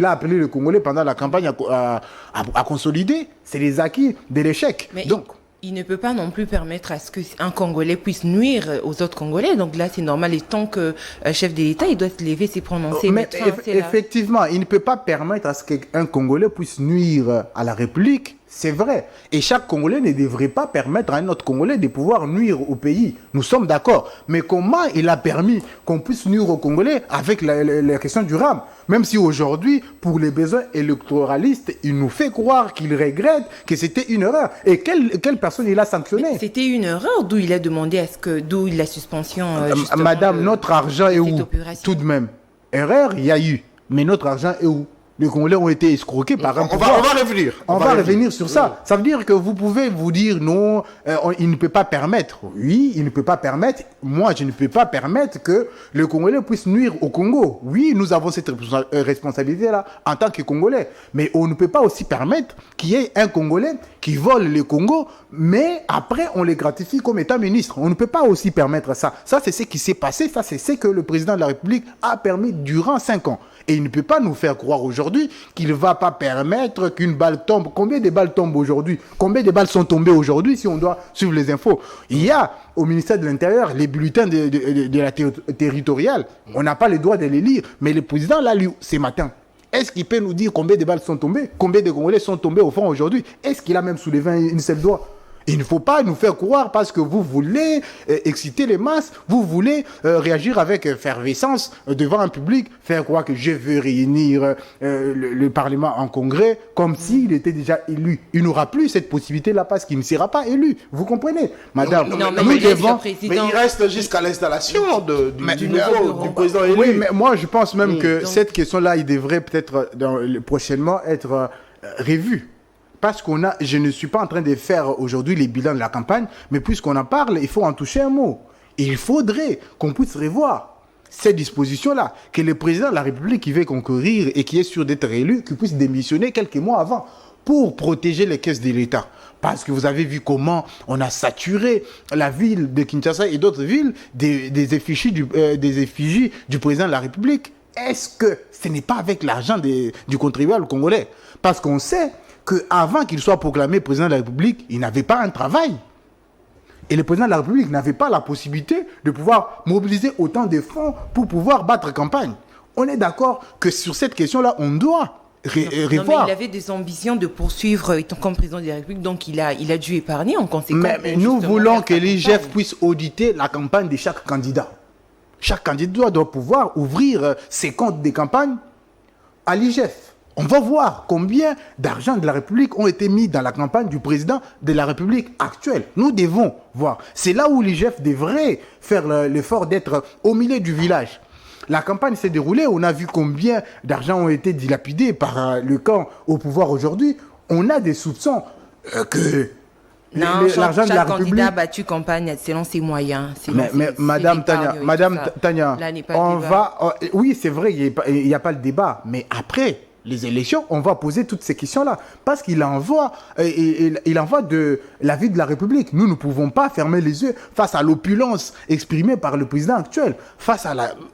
appelé le Congolais pendant la campagne à consolider, c'est les acquis de l'échec. Donc, il ne peut pas non plus permettre à ce qu'un Congolais puisse nuire aux autres Congolais. Donc là, c'est normal. Et tant que chef de l'État, il doit se lever, s'y prononcer. Mais effectivement, il ne peut pas permettre à ce qu'un Congolais puisse nuire à la République. C'est vrai. Et chaque Congolais ne devrait pas permettre à un autre Congolais de pouvoir nuire au pays. Nous sommes d'accord. Mais comment il a permis qu'on puisse nuire aux Congolais avec la question du RAM? Même si aujourd'hui, pour les besoins électoralistes, il nous fait croire qu'il regrette que c'était une erreur. Et quelle personne il a sanctionné? C'était une erreur d'où il a demandé d'où la suspension. Madame, notre argent est où? Tout de même. Erreur, il y a eu. Mais notre argent est où? Les Congolais ont été escroqués par un pouvoir. On va revenir. On va revenir sur ça. Ça veut dire que vous pouvez vous dire non, il ne peut pas permettre. Oui, il ne peut pas permettre. Moi, je ne peux pas permettre que le Congolais puisse nuire au Congo. Oui, nous avons cette responsabilité-là en tant que Congolais. Mais on ne peut pas aussi permettre qu'il y ait un Congolais qui vole le Congo, mais après, on les gratifie comme État ministre. On ne peut pas aussi permettre ça. Ça, c'est ce qui s'est passé. Ça, c'est ce que le président de la République a permis durant 5 ans. Et il ne peut pas nous faire croire aujourd'hui qu'il ne va pas permettre qu'une balle tombe. Combien de balles tombent aujourd'hui? Combien de balles sont tombées aujourd'hui si on doit suivre les infos? Il y a au ministère de l'Intérieur les bulletins de la territoriale. On n'a pas le droit de les lire. Mais le président l'a lu ce matin. Est-ce qu'il peut nous dire combien de balles sont tombées? Combien de Congolais sont tombés au front aujourd'hui? Est-ce qu'il a même soulevé une seule doigt? Il ne faut pas nous faire croire parce que vous voulez exciter les masses, vous voulez réagir avec effervescence devant un public, faire croire que je veux réunir le Parlement en congrès comme s'il était déjà élu. Il n'aura plus cette possibilité-là parce qu'il ne sera pas élu. Vous comprenez, madame? Mais il reste jusqu'à l'installation du président élu. Oui, mais moi je pense même que cette question-là, il devrait peut-être prochainement être revue. Parce je ne suis pas en train de faire aujourd'hui les bilans de la campagne, mais puisqu'on en parle, il faut en toucher un mot. Et il faudrait qu'on puisse revoir ces dispositions-là, que le président de la République qui veut concourir et qui est sûr d'être élu, qu'il puisse démissionner quelques mois avant pour protéger les caisses de l'État. Parce que vous avez vu comment on a saturé la ville de Kinshasa et d'autres villes des effigies du président de la République. est-ce que ce n'est pas avec l'argent du contribuable congolais? Parce qu'on sait qu'avant qu'il soit proclamé président de la République, il n'avait pas un travail. Et le président de la République n'avait pas la possibilité de pouvoir mobiliser autant de fonds pour pouvoir battre campagne. On est d'accord que sur cette question-là, on doit revoir. Non, mais il avait des ambitions de poursuivre étant comme président de la République, donc il a dû épargner en conséquence. Mais nous voulons que l'IGF puisse auditer la campagne de chaque candidat. Chaque candidat doit pouvoir ouvrir ses comptes de campagne à l'IGF. On va voir combien d'argent de la République ont été mis dans la campagne du président de la République actuelle. Nous devons voir. C'est là où l'IGF devrait faire l'effort d'être au milieu du village. La campagne s'est déroulée, on a vu combien d'argent ont été dilapidés par le camp au pouvoir aujourd'hui. On a des soupçons que l'argent de la République... candidat a battu campagne selon ses moyens. Mais Madame Tania, oui, c'est vrai, il n'y a pas le débat. Mais après les élections, on va poser toutes ces questions-là. Parce qu'il en va de la vie de la République. Nous ne pouvons pas fermer les yeux face à l'opulence exprimée par le président actuel.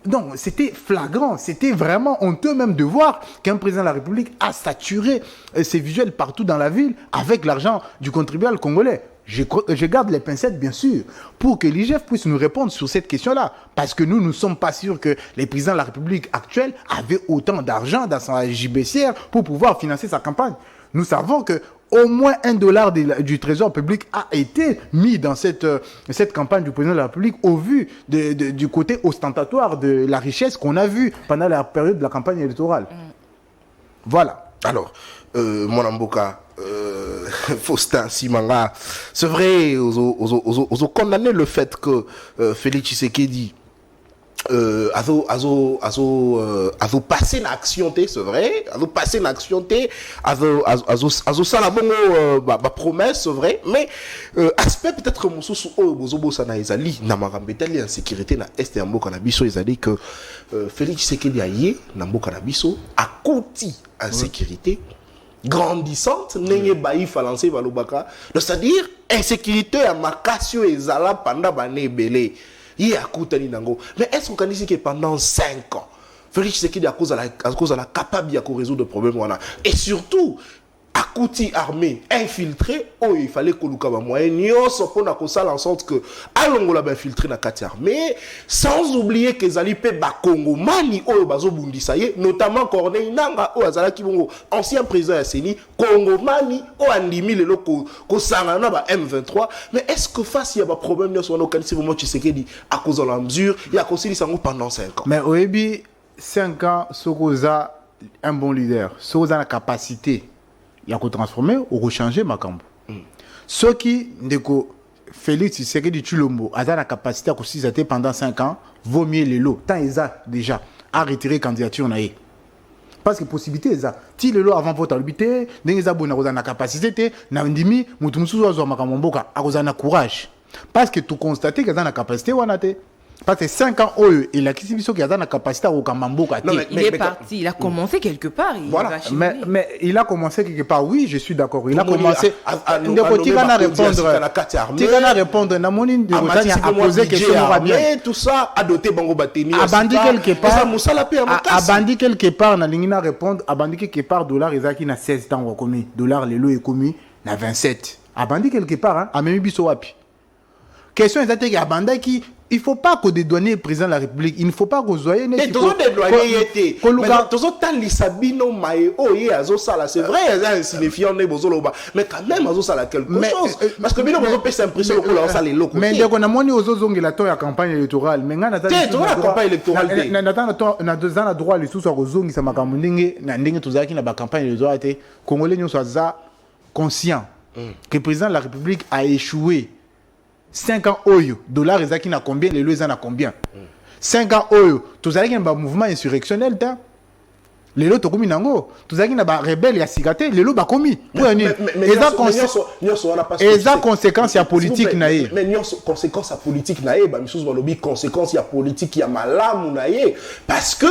Non, c'était flagrant. C'était vraiment honteux même de voir qu'un président de la République a saturé ses visuels partout dans la ville avec l'argent du contribuable congolais. Je garde les pincettes, bien sûr, pour que l'IGF puisse nous répondre sur cette question-là. Parce que nous ne sommes pas sûrs que les présidents de la République actuelle avaient autant d'argent dans sa JBCR pour pouvoir financer sa campagne. Nous savons que au moins $1 du trésor public a été mis dans cette campagne du président de la République au vu du côté ostentatoire de la richesse qu'on a vu pendant la période de la campagne électorale. Voilà. Alors, mon Mboka, Faustin Simanga, c'est vrai, ils ont condamné le fait que Félix Tshisekedi a passé l'action, c'est vrai, a passé l'action, a sala bongo promesse, c'est vrai, mais aspect peut-être mususu o bozobo sana ezali na marambetali en sécurité na est ya mboka na biso ezali que Félix Tshisekedi aye na mboka na biso akoti en sécurité grandissante n'enye baï falancé balobaka, c'est-à-dire insécurité à makasio ezala pendant bané belé y a koutani nango. Mais est-ce qu'on can dire que pendant 5 ans Félix Tshisekedi à cause de la capable de résoudre le problème voilà, et surtout à Kouti armé infiltré, oh il fallait que Luka ba moyen nyonso pona ko sala en sorte que alongola ba infiltré na kati armé, sans oublier que zali pe ba Congo mani oh bazo bundisa ye, notamment Corneille Nanga oh azala ki bongo ancien président ya CENI Congo mani oh andimi lelo ko sanga na ba M23. Mais est-ce que face il y a ba problème nyonso na kanisi vraiment Tshisekedi à cause de la mesure il a conseillé ça pendant 5 ans. Mais oyebi 5 ans Sokoza un bon leader, Sokoza la capacité il a transformé ou rechanger Makambo. Ceux qui ndeko Félix Tshisekedi Tshilombo a la capacité à consister pendant 5 ans, vaut mieux les lots. Tant ils ont déjà à retirer candidature naïe. Parce que possibilité ils ont. Si les lots avant vote à l'habité, ils ont la capacité, na ndimi mutumusu wa Makambo mboka, a na courage. Parce que tout constater qu'ils ont la capacité ou anate. Parce que 5 ans, il a la capacité à Okamamboka. Il est parti, il a commencé quelque part. Voilà. Mais il a commencé quelque part, oui, je suis d'accord. Il a commencé à répondre. Namoni de Rotani a posé question rapide. Tout ça, a doté Bango Bateni. A bandi quelque part. A bandi quelque part, na lingina répondre. A bandi quelque part, dollar, Ezaki na 16 ans, commis. Dollar, le lot est commis, na 27. A bandi quelque part, a même biso wapi. Question est à banda qui. Il ne faut pas que des douaniers président de la République, il ne faut pas que vous soyez... Mais tous les douaniers étaient... C'est vrai, il y a un signifiant, mais quand même, ils ont quelque chose. Parce que nous avons fait l'impression que ça les locaux. Mais on a monné aux autres la campagne électorale. Mais on a la campagne électorale. On a deux ans à droit, les sous aux autres, ça m'a campagne électorale. Les Congolais sont conscients que le président de la République a échoué. 5 ans oyo dollar ezaki na combien les lois na combien 5 ans oyo tous allez un mouvement insurrectionnel ta lelo tokomi nango tozaki na ba rebelle ya sikate lelo bakomi eza conséquence ya politique na ye mais nyonso conséquence ya politique na ye ba misusu balobi conséquence ya politique ya malamu na ye parce que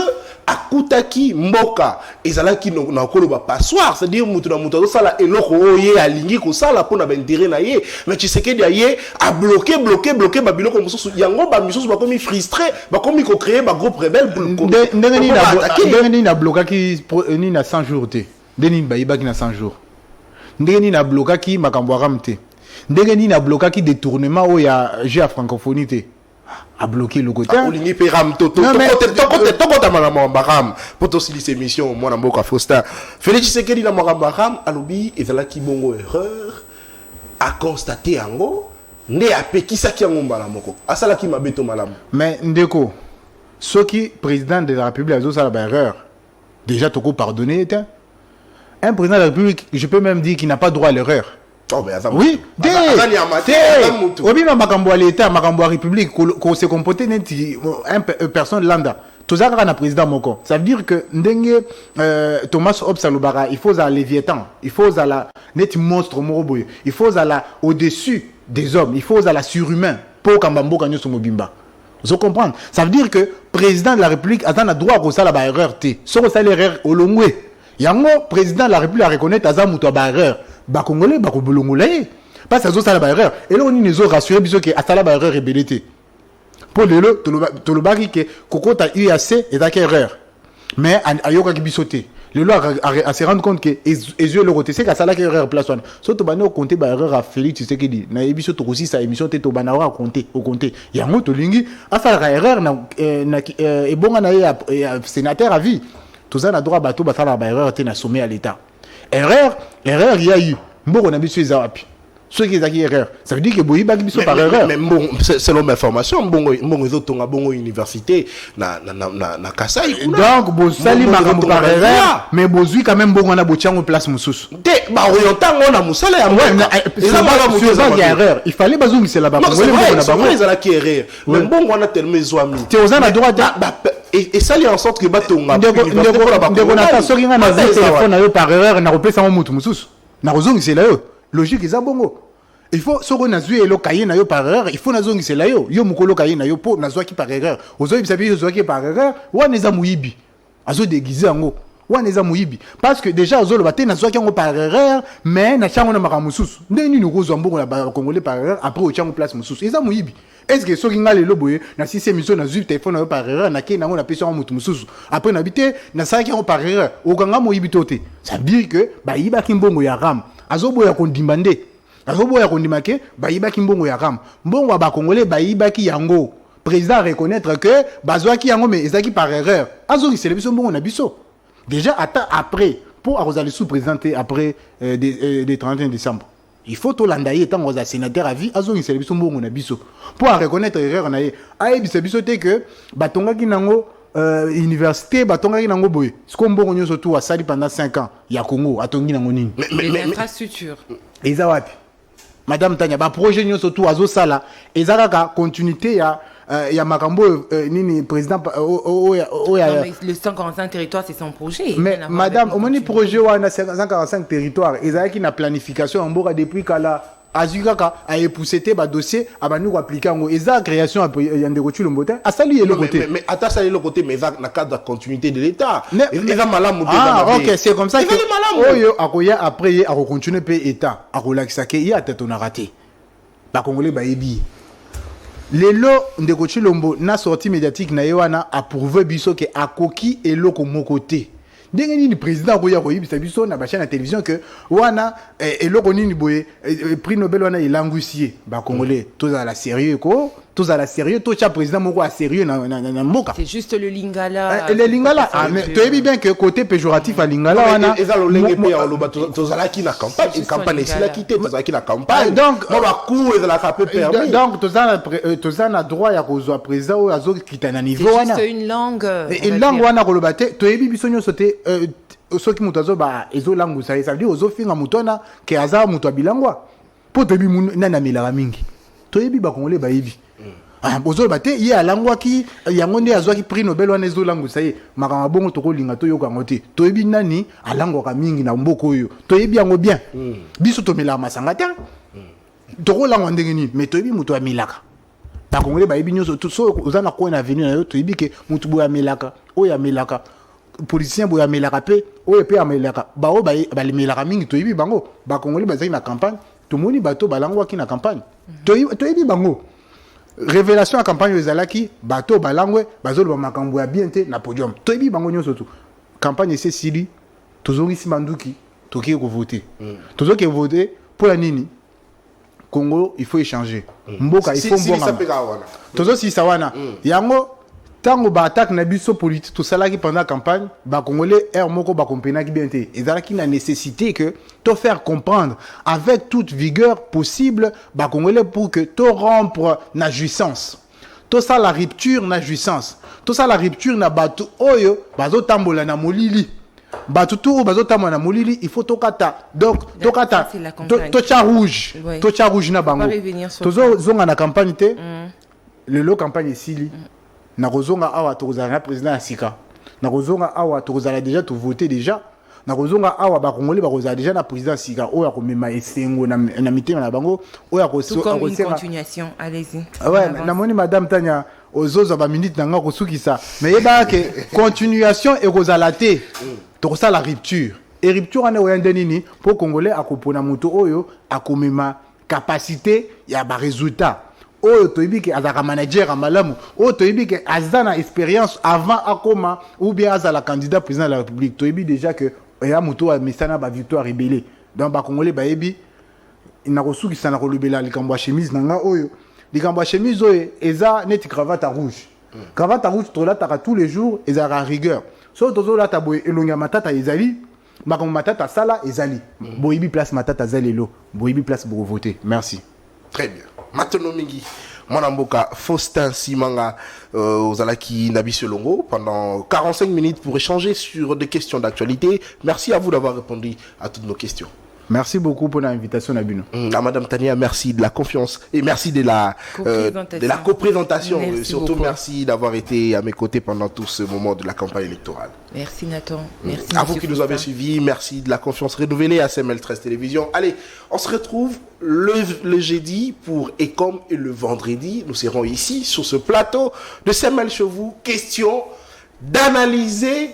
akutaki mboka ezalaki na koloba passoire c'est-à-dire mutu na mutu azosala eloko oye alingi kosala mpona baintérêt na ye mais Tshisekedi aye a bloqué babiloko mosusu yango ba misusu bakomi frustré bakomi ko créer ba groupe rebelle ndenge nini na blokaki ni na 100 jours te ndenge nini bayibaki na 100 jours ndenge nini na blokaki makambo aram te ndenge nini na blokaki détournement o ya jeu à francophonie te a bloqué le côté olingi pe ram to ta makambo ram pour to sili émission moi na mboka Faustin Félix Tshisekedi na makambo ram alobi ezalaki bongo erreur a constater yango nde apekisaki yango mbala moko asalaki mabeto malamu mais ndeko soki président de la République azosala ba erreur déjà toko pardonner un président de la République je peux même dire qu'il n'a pas droit à l'erreur. Oh mais oui obima makambo à l'état makambo à république ko se comporter neti une personne lambda tozaka na président moko ça veut dire que ndenge Thomas Hobbes alobara il faut à Léviathan il faut à la net monstre moroboyo il faut à la au-dessus des hommes il faut à la surhumain pour kambambo kanyo so mobimba. Vous comprenez? Ça veut dire que président de la République a un droit à ça la erreur t. Sur ça l'erreur au long way. Yango président de la République a reconnaître à muto ba erreur. Ba congolais ba ko bolongolais. Pas ça ça la erreur. Et là on nous rassurer biso que à ça la erreur rebellité. Pour le to le baki que kokota UAC est à erreur. Mais ayoka ki bisoté. Le loi a se rendre compte que yeux le côté c'est qu'à ça la erreur place one surtout bano compter ba erreur à Félix Tshisekedi na ebiso to aussi sa émission te to bana wa compter au compter ya moto lingi a faire erreur na et bonga na ya sénateur à vie tout ça na droit bateau ba faire ba erreur te na sommet à l'état erreur il y a eu mboko na biso ezawapi ceux qui ont erreur ça veut dire que boyi baki biso par erreur mais bon selon mes informations bongo ezotonga bongo université na Kasai donc bo sali makambo par erreur mais bozui quand même bongo na bochango place mususu te ba oyotango na musala ya mwana eza ba mususu ya erreur il fallait bazungi c'est là-bas ngole bongo na bango ezala ki erreur mais bongo na tellement ezwami te ozana droit et ça li en sorte que batonga ndeko na tasoki nga na téléphone na yo par erreur na kopesa mo mutu mususu na kozongi c'est là yo logique eza bongo il faut ce qu'on a vu elo kaye na yo par erreur il faut na zongi c'est là yo mukolo kaye na yo po na zwa ki par erreur ozo bisabi zo ki par erreur wana eza muyibi azo déguiser ngo wana eza muyibi parce que déjà ozo lo baté na zwa ki ngo par erreur mais na chango na makamususu ndeni ni kozo mbongo na ba congolais par erreur après o chango place mususu eza muyibi est-ce que soki nga lelo boye na si émission na zwi téléphone na yo par erreur na ke na ngo na pesa mutu mususu après na bité na sa ki ngo par erreur o kanga muyibi toté ça veut dire que ba yiba ki mbongo ya ram azo boya kondimbande azobo ya kondimake bayibaki mbongo ya ram mbongo ba congolais bayibaki yango président reconnaître que bazwaki yango mais ezaki par erreur azoki c'est le biso mbongo na biso déjà après pour arosali sous présenté après des 31 décembre il faut to landaye tant aux sénateur à vie azoki c'est le biso mbongo na biso pour reconnaître erreur na ye ayebi c'est biso te que batongaki nango université batongaki nango boye siko mbongo nyoso tout asali pendant 5 ans ya Congo atongi nango nini mais infrastructure eza wapi Madame Tanya, ba projet nyoso tout azo sala ezaka continuité ya makambo nini président le 145 territoires c'est son projet. Mais madame, au moins projet wana 145 territoires ezaki na planification en mboka depuis kala azukaka a époussé ba dossier abanu ko appliquer ngo eza création ya ndeko Chulombo asali le côté mais ata sali le côté mais na cadre de continuité de l'état eza malamu te OK c'est comme ça que oyo akoya après a continuer pe état a relaxer ke ya tête on a raté ba congolais ba yebi lelo ndeko Chulombo na sortie médiatique na yewana a prouvé biso ke akoki eloko mokoté ndenge nini président ko ya ko yibisa biso na ba chaîne de télévision que wana eloko nini boye prix Nobel wana ilangusier ba congolais tous à la sérieux ko tous à la sérieux tout cha président moko à sérieux na mboka c'est juste le lingala le lingala mais tu sais bien que côté péjoratif à lingala wana eza lo lenge pe ya loba tozala ki na campagne c'est là qui était tozala ki na campagne donc mo ba coup ezala ka peu permis donc tozana droit ya kozwa président o azo kitana niveau wana c'est une langue wana ko loba te to yebi biso nyoso te soki muto azo ba ezo langu ça veut dire ozo finga mutona ke aza muto abilangwa po tebi nana milaka mingi to yebi ba congolais ba yebi Ah, bozol bate ye alangwaki yango nde azwaki prix Nobel wana ezolangu ça y est makanga bongo tokolinga toyoka ngote toyebi nani alangwaka mingi na mboka oyo toyebi yango bien biso tomela masanga te tokolangwa ndenge nini mais toyebi mutu amilaka bakongole bayebi nyonso so oza na koina avenue na yo toyebi ke mutu boya melaka oyo amelaka politicien boya melaka pe oyo pe amelaka bao balimelaka mingi toyebi bango bakongole bazaki na campagne tomoni bato balangwaki na campagne toyebi bango. Révélation à campagne ezalaki bato balangwe bazolo makambo ya bien te na podium toyebi bango nyonso tu campagne c'est sili tozongi simanduki toki ko voter tozoki voter pour la nini Congo il faut échanger mboka il faut mbonga tozo si sawana yango tango ba attaque na biso politique tout ça là qui pendant la campagne ba congolais air moko ba compena ki bien te ezalaki na nécessité que te faire comprendre avec toute vigueur possible ba congolais pour que to rompre na jouissance to ça la rupture na jouissance to ça la rupture na batu oyo bazo tambola na molili batu tout bazo tambola na molili il faut tokata donc tokata to cha rouge to cha rouge na bango tozo zonga na campagne te le lo campagne sili na kozonga awa tokozala na président ya sika na kozonga awa tokozala déjà to voter déjà na kozonga awa ba congolais ba kozala déjà na président sika oya ko mema esengo na mitema na bango oya ko so comme une continuation allez-y ouais na moni madame Tanya ozoza ba minute nanga ko sukisa mais yeba ke continuation et kozala te to ça la rupture et rupture ane oyande nini pour congolais akopona moto oyo akomema capacité ya ba résultat oyo toyebi ke azaka manager malamu oyo toyebi ke azana expérience avant akoma ou bien azala candidat président de la République toyebi déjà que ya moto a misana ba victoire rebelle donc ba congolais ba yebi ina kosukisa na kolobela likambo ya chemise nanga oyo likambo ya chemise oyo eza neti cravate rouge cravate rouge tolataka tous les jours ezaka rigueur so tozolata boye elonga matata ezali makambo matata sala ezali boyebi place matata zalelo boyebi place pour voter merci. Très bien. Maintenant, Mingi, Mwanamboka, Faustin Simanga, Ozalaki Nabi Selongo, pendant 45 minutes pour échanger sur des questions d'actualité. Merci à vous d'avoir répondu à toutes nos questions. Merci beaucoup pour l'invitation, Nabino. À Madame Tania, merci de la confiance et merci de la coprésentation. Surtout, beaucoup. Merci d'avoir été à mes côtés pendant tout ce moment de la campagne électorale. Merci Nathan. Merci à vous qui nous avez suivis. Merci de la confiance renouvelée à CML13 Télévision. Allez, on se retrouve le jeudi pour Ecom et le vendredi. Nous serons ici sur ce plateau de CML chez vous. Question d'analyser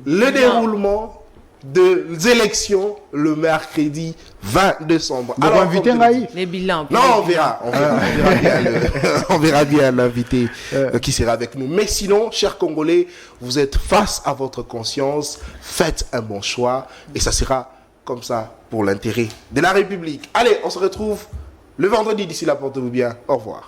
le déroulement des élections le mercredi 20 décembre. Alors, inviter les bilans. Non, on verra. On verra bien l'invité qui sera avec nous. Mais sinon, chers Congolais, vous êtes face à votre conscience. Faites un bon choix et ça sera comme ça pour l'intérêt de la République. Allez, on se retrouve le vendredi. D'ici là, portez-vous bien. Au revoir.